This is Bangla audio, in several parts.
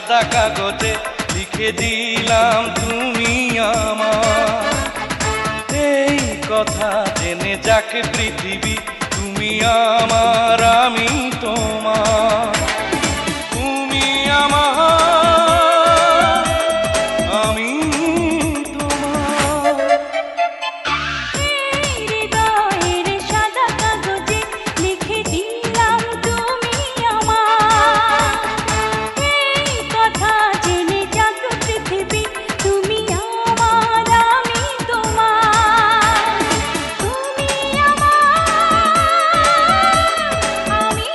সাদা কাগজে লিখে দিলাম তুমি আমার। এই কথা জেনে যাকে পৃথিবী, তুমি আমার আমি তোমার। তুমি আমার আমি তোমার। হৃদয়ের সাদা কাগজে লিখে দিলাম তুমি আমার। এই কথা জেনে যাক পৃথিবী, তুমি আমার আমি তোমার। তুমি আমার আমি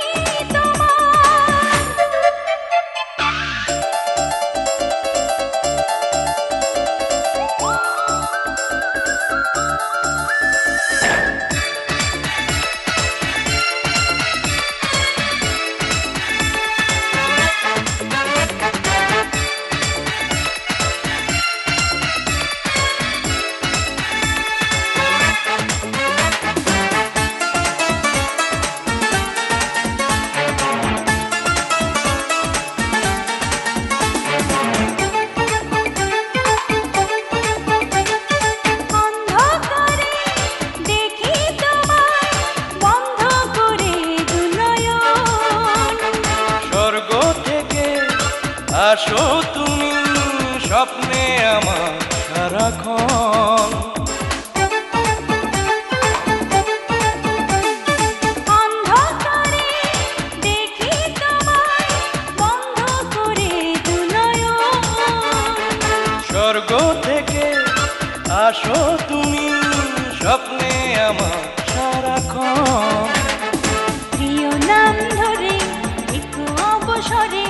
অন্ধকারে দেখি তোমায়, বন্ধ করে দু নয়ন। স্বর্গ থেকে আসো তুমি, স্বপ্নে আমার সারাক্ষণ। অন্ধকারে দেখি তোমায়, বন্ধ করে দু নয়ন। স্বর্গ থেকে আসো তুমি, স্বপ্নে আমার সারাক্ষণ। প্রিয় নাম ধরে একটু অবসরে